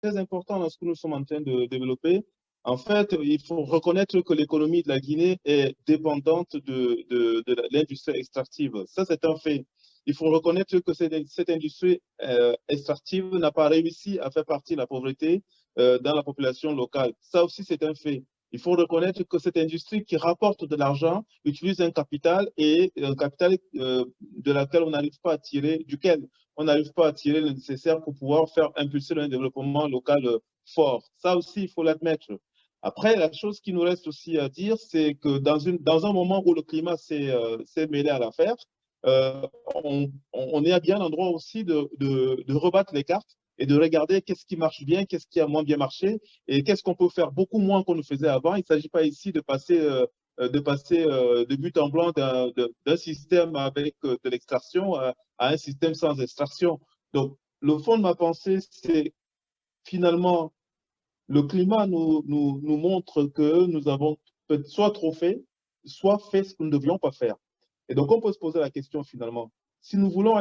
très important dans ce que nous sommes en train de développer. En fait, il faut reconnaître que l'économie de la Guinée est dépendante de l'industrie extractive. Ça, c'est un fait. Il faut reconnaître que cette industrie extractive n'a pas réussi à faire partie de la pauvreté dans la population locale. Ça aussi, c'est un fait. Il faut reconnaître que cette industrie qui rapporte de l'argent utilise un capital et un capital de laquelle on n'arrive pas à tirer, duquel on n'arrive pas à tirer le nécessaire pour pouvoir faire impulser un développement local fort. Ça aussi, il faut l'admettre. Après, la chose qui nous reste aussi à dire, c'est que dans un moment où le climat s'est mêlé à l'affaire, on est à bien l'endroit aussi de rebattre les cartes et de regarder qu'est-ce qui marche bien, qu'est-ce qui a moins bien marché et qu'est-ce qu'on peut faire beaucoup moins qu'on ne faisait avant. Il ne s'agit pas ici de passer de but en blanc d'un système avec de l'extraction à un système sans extraction. Donc, le fond de ma pensée, c'est finalement, le climat nous montre que nous avons soit trop fait, soit fait ce que nous ne devions pas faire. Et donc, on peut se poser la question finalement, si nous voulons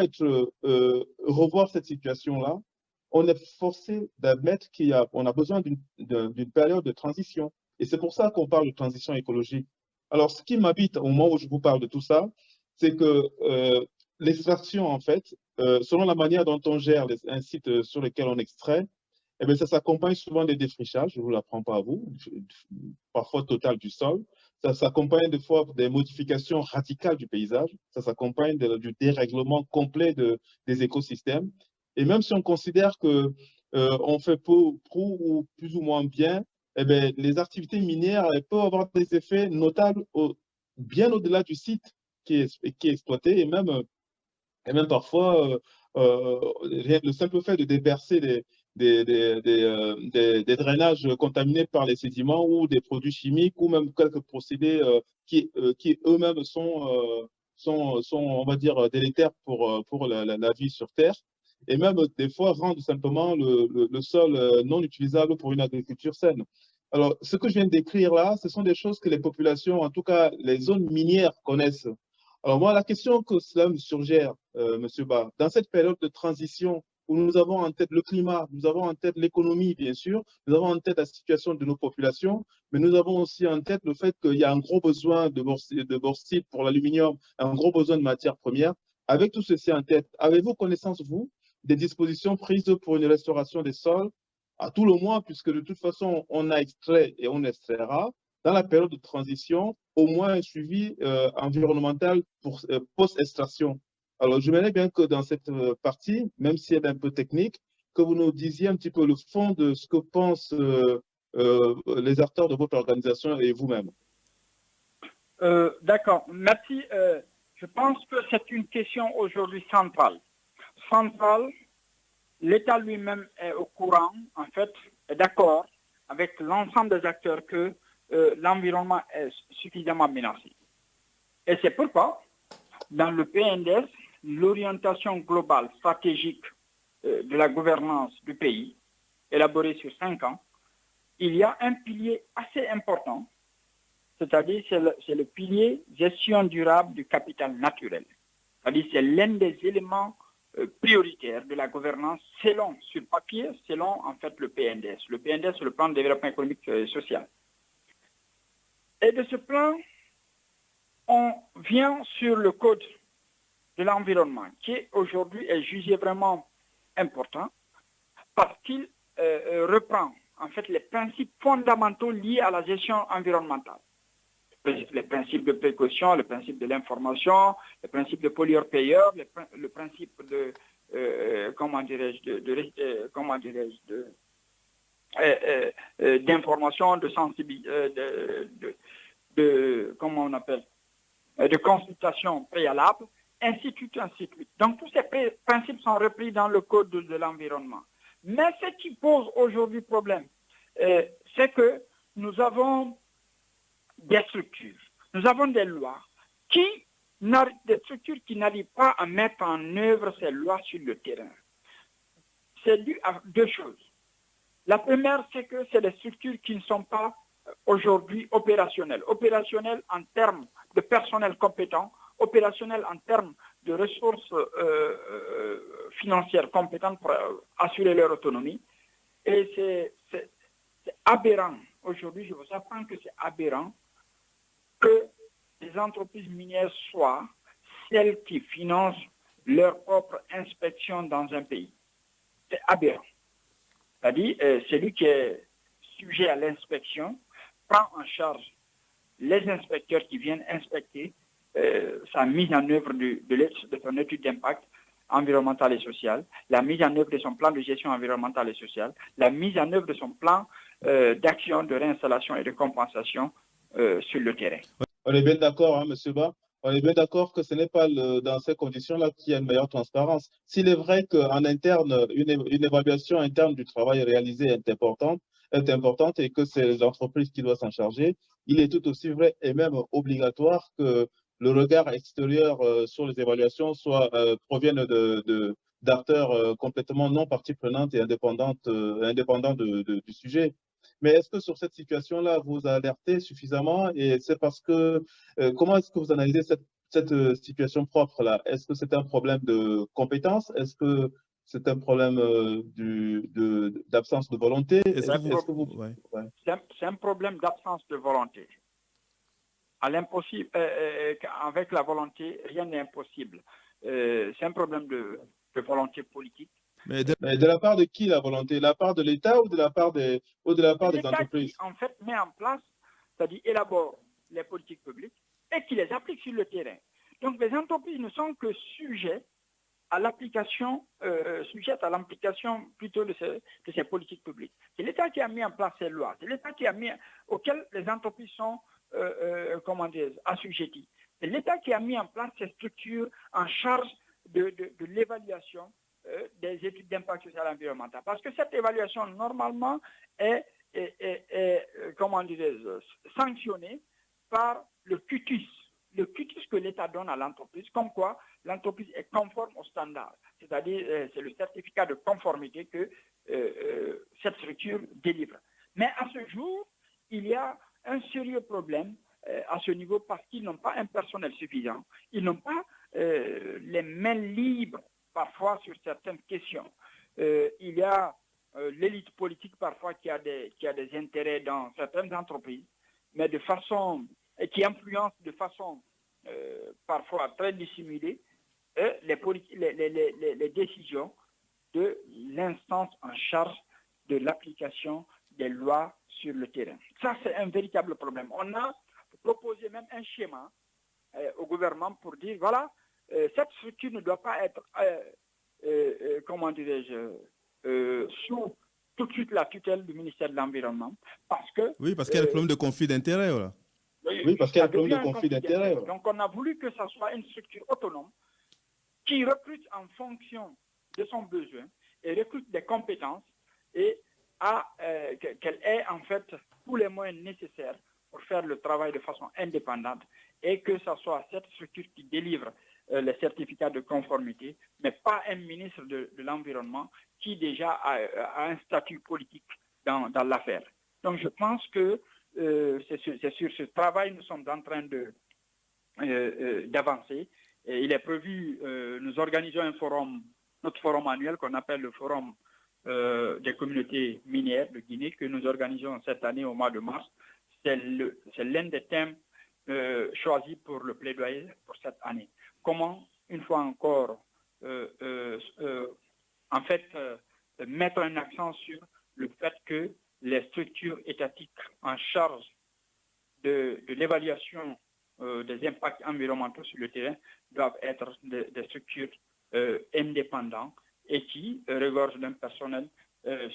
revoir cette situation-là, on est forcé d'admettre qu'on a besoin d'une période de transition. Et c'est pour ça qu'on parle de transition écologique. Alors, ce qui m'habite au moment où je vous parle de tout ça, c'est que l'extraction, en fait, selon la manière dont on gère un site sur lequel on extrait, eh bien, ça s'accompagne souvent des défrichages, je ne vous l'apprends pas à vous, parfois total du sol. Ça s'accompagne des fois des modifications radicales du paysage. Ça s'accompagne du dérèglement complet des écosystèmes. Et même si on considère que on fait peu ou plus ou moins bien, eh bien, les activités minières peuvent avoir des effets notables bien au-delà du site qui est exploité et même parfois, le simple fait de déverser des drainages contaminés par les sédiments ou des produits chimiques ou même quelques procédés qui eux-mêmes sont, on va dire, délétères pour la vie sur Terre. Et même des fois rendent simplement le sol non utilisable pour une agriculture saine. Alors, ce que je viens de décrire là, ce sont des choses que les populations, en tout cas les zones minières, connaissent. Alors moi, la question que cela me surgère, Monsieur Ba, dans cette période de transition où nous avons en tête le climat, nous avons en tête l'économie, bien sûr, nous avons en tête la situation de nos populations, mais nous avons aussi en tête le fait qu'il y a un gros besoin de bauxite pour l'aluminium, un gros besoin de matières premières. Avec tout ceci en tête, avez-vous connaissance, vous, des dispositions prises pour une restauration des sols, à tout le moins, puisque de toute façon, on a extrait et on extraira, dans la période de transition, au moins un suivi environnemental pour post-extraction. Alors, j'aimerais bien que dans cette partie, même si elle est un peu technique, que vous nous disiez un petit peu le fond de ce que pensent les acteurs de votre organisation et vous-même. D'accord, merci. Je pense que c'est une question aujourd'hui centrale. Centrale, l'État lui-même est au courant, en fait, est d'accord avec l'ensemble des acteurs que l'environnement est suffisamment menacé. Et c'est pourquoi, dans le PNDS, l'orientation globale stratégique de la gouvernance du pays, élaborée sur 5 ans, il y a un pilier assez important, c'est-à-dire c'est le pilier gestion durable du capital naturel. C'est-à-dire c'est l'un des éléments prioritaires de la gouvernance selon, sur papier, selon en fait le PNDS. Le PNDS, c'est le plan de développement économique et social. Et de ce plan, on vient sur le code de l'environnement, qui aujourd'hui est jugé vraiment important, parce qu'il reprend en fait les principes fondamentaux liés à la gestion environnementale. Les principes de précaution, le principe de l'information, le principe de pollueur-payeur, le principe de, d'information, de sensibilité, comment on appelle, de consultation préalable, ainsi de suite, ainsi de suite. Donc tous ces principes sont repris dans le code de l'environnement. Mais ce qui pose aujourd'hui problème, c'est que nous avons des structures, nous avons des lois des structures qui n'arrivent pas à mettre en œuvre ces lois sur le terrain. C'est dû à 2 choses. La première, c'est que c'est des structures qui ne sont pas aujourd'hui opérationnelles. Opérationnelles en termes de personnel compétent, opérationnelles en termes de ressources financières compétentes pour assurer leur autonomie, Et c'est aberrant. Aujourd'hui, je vous apprends que c'est aberrant que les entreprises minières soient celles qui financent leur propre inspection dans un pays. C'est aberrant. C'est-à-dire, celui qui est sujet à l'inspection prend en charge les inspecteurs qui viennent inspecter sa mise en œuvre de son étude d'impact environnemental et social, la mise en œuvre de son plan de gestion environnementale et sociale, la mise en œuvre de son plan d'action de réinstallation et de compensation sur le terrain. On est bien d'accord, hein, M. Ba. On est bien d'accord que ce n'est pas dans ces conditions-là qu'il y a une meilleure transparence. S'il est vrai qu'en interne, une évaluation interne du travail réalisé est importante et que c'est l'entreprise qui doit s'en charger, il est tout aussi vrai et même obligatoire que le regard extérieur sur les évaluations provienne d'acteurs complètement non partie prenante et indépendants du sujet. Mais est-ce que sur cette situation-là, vous alertez suffisamment et c'est parce que, comment est-ce que vous analysez cette situation propre-là? Est-ce que c'est un problème de compétence? Est-ce que c'est un problème d'absence de volonté? C'est un problème d'absence de volonté. À l'impossible, avec la volonté, rien n'est impossible. C'est un problème de volonté politique. Mais de la part de qui la volonté? De la part de l'État ou de la part des entreprises? Qui, en fait, met en place, c'est-à-dire élabore les politiques publiques et qui les applique sur le terrain. Donc, les entreprises ne sont que sujettes à l'application, plutôt de ces politiques publiques. C'est l'État qui a mis en place ces lois. C'est l'État auquel les entreprises sont, assujetties. C'est l'État qui a mis en place ces structures en charge de l'évaluation des études d'impact social et environnemental. Parce que cette évaluation, normalement, est sanctionnée par le cutus. Le cutus que l'État donne à l'entreprise, comme quoi l'entreprise est conforme aux standards. C'est-à-dire, c'est le certificat de conformité que cette structure délivre. Mais à ce jour, il y a un sérieux problème à ce niveau parce qu'ils n'ont pas un personnel suffisant. Ils n'ont pas les mains libres parfois sur certaines questions. Il y a l'élite politique parfois qui a des intérêts dans certaines entreprises, mais de façon qui influence de façon parfois très dissimulée les décisions de l'instance en charge de l'application des lois sur le terrain. Ça, c'est un véritable problème. On a proposé même un schéma au gouvernement pour dire, voilà, cette structure ne doit pas être, sous tout de suite la tutelle du ministère de l'Environnement, parce que... Oui, parce qu'il y a le problème de conflit d'intérêts, voilà. Oui, parce qu'il y a le problème de conflit d'intérêts. Donc, on a voulu que ça soit une structure autonome qui recrute en fonction de son besoin et recrute des compétences et qu'elle ait en fait tous les moyens nécessaires pour faire le travail de façon indépendante et que ce soit cette structure qui délivre les certificats de conformité, mais pas un ministre de l'Environnement qui déjà a un statut politique dans l'affaire. Donc je pense que c'est sur ce travail que nous sommes en train d'avancer. Il est prévu, nous organisons notre forum annuel qu'on appelle le forum des communautés minières de Guinée que nous organisons cette année au mois de mars. C'est l'un des thèmes choisis pour le plaidoyer pour cette année. Comment, une fois encore, mettre un accent sur le fait que les structures étatiques en charge de l'évaluation des impacts environnementaux sur le terrain doivent être des structures indépendantes et qui regorgent d'un personnel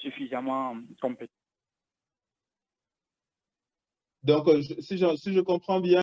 suffisamment compétent. Donc, si je comprends bien,